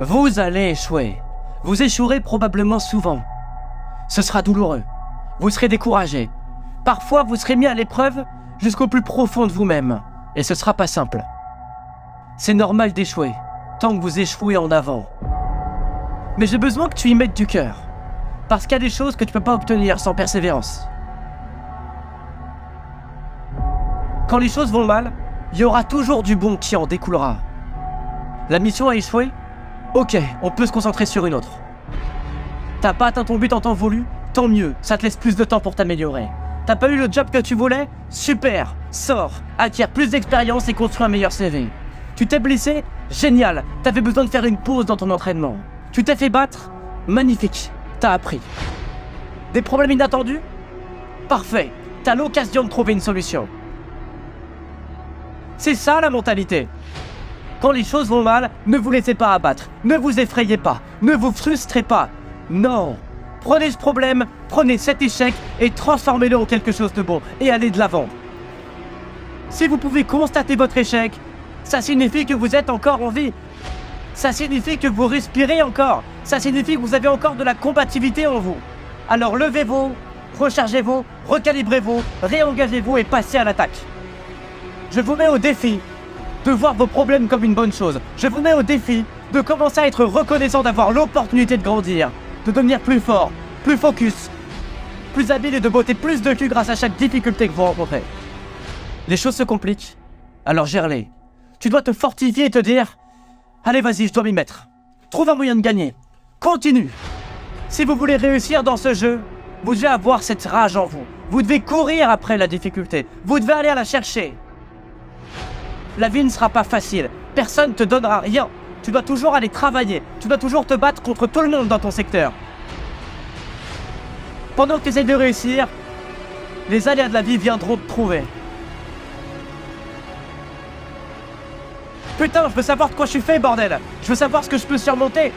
Vous allez échouer. Vous échouerez probablement souvent. Ce sera douloureux. Vous serez découragé. Parfois, vous serez mis à l'épreuve jusqu'au plus profond de vous-même. Et ce sera pas simple. C'est normal d'échouer, tant que vous échouez en avant. Mais j'ai besoin que tu y mettes du cœur. Parce qu'il y a des choses que tu peux pas obtenir sans persévérance. Quand les choses vont mal, il y aura toujours du bon qui en découlera. La mission a échoué ? Ok, on peut se concentrer sur une autre. T'as pas atteint ton but en temps voulu ? Tant mieux, ça te laisse plus de temps pour t'améliorer. T'as pas eu le job que tu voulais ? Super, sors, acquiert plus d'expérience et construis un meilleur CV. Tu t'es blessé ? Génial, t'avais besoin de faire une pause dans ton entraînement. Tu t'es fait battre ? Magnifique, t'as appris. Des problèmes inattendus ? Parfait, t'as l'occasion de trouver une solution. C'est ça la mentalité. Quand les choses vont mal, ne vous laissez pas abattre, ne vous effrayez pas, ne vous frustrez pas. Non, prenez ce problème, prenez cet échec et transformez-le en quelque chose de bon et allez de l'avant. Si vous pouvez constater votre échec, ça signifie que vous êtes encore en vie. Ça signifie que vous respirez encore. Ça signifie que vous avez encore de la combativité en vous. Alors levez-vous, rechargez-vous, recalibrez-vous, réengagez-vous et passez à l'attaque. Je vous mets au défi de voir vos problèmes comme une bonne chose. Je vous mets au défi de commencer à être reconnaissant d'avoir l'opportunité de grandir, de devenir plus fort, plus focus, plus habile et de botter plus de cul grâce à chaque difficulté que vous rencontrez. Les choses se compliquent, alors gère-les. Tu dois te fortifier et te dire « Allez vas-y, je dois m'y mettre. Trouve un moyen de gagner. Continue. » Si vous voulez réussir dans ce jeu, vous devez avoir cette rage en vous. Vous devez courir après la difficulté. Vous devez aller à la chercher. La vie ne sera pas facile. Personne ne te donnera rien. Tu dois toujours aller travailler. Tu dois toujours te battre contre tout le monde dans ton secteur. Pendant que tu essaies de réussir, les aléas de la vie viendront te trouver. Putain, je veux savoir de quoi je suis fait, bordel. Je veux savoir ce que je peux surmonter.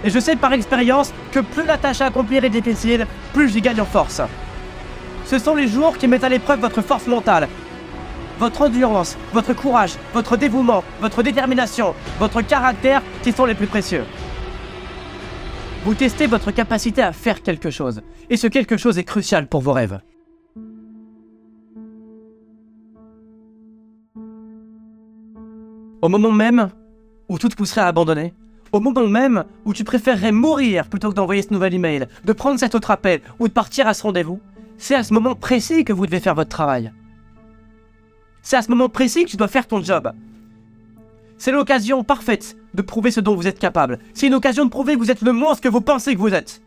Et je sais par expérience que plus la tâche à accomplir est difficile, plus j'y gagne en force. Ce sont les jours qui mettent à l'épreuve votre force mentale, votre endurance, votre courage, votre dévouement, votre détermination, votre caractère qui sont les plus précieux. Vous testez votre capacité à faire quelque chose. Et ce quelque chose est crucial pour vos rêves. Au moment même où tout te pousserait à abandonner, au moment même où tu préférerais mourir plutôt que d'envoyer ce nouvel email, de prendre cet autre appel ou de partir à ce rendez-vous, c'est à ce moment précis que vous devez faire votre travail. C'est à ce moment précis que tu dois faire ton job. C'est l'occasion parfaite de prouver ce dont vous êtes capable. C'est une occasion de prouver que vous êtes le monstre que vous pensez que vous êtes.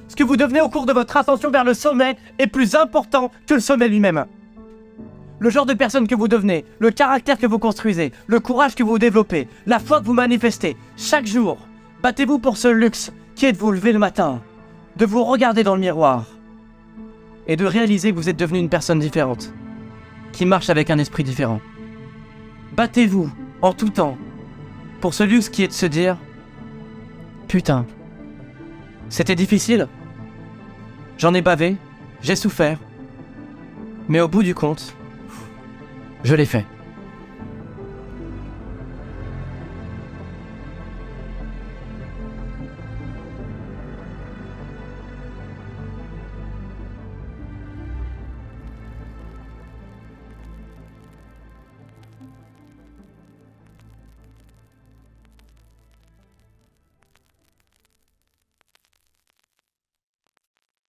Ce que vous devenez au cours de votre ascension vers le sommet est plus important que le sommet lui-même. Le genre de personne que vous devenez, le caractère que vous construisez, le courage que vous développez, la foi que vous manifestez, chaque jour, battez-vous pour ce luxe qui est de vous lever le matin, de vous regarder dans le miroir et de réaliser que vous êtes devenu une personne différente, qui marche avec un esprit différent. Battez-vous en tout temps pour ce luxe qui est de se dire « Putain, c'était difficile, j'en ai bavé, j'ai souffert, mais au bout du compte, je l'ai fait. »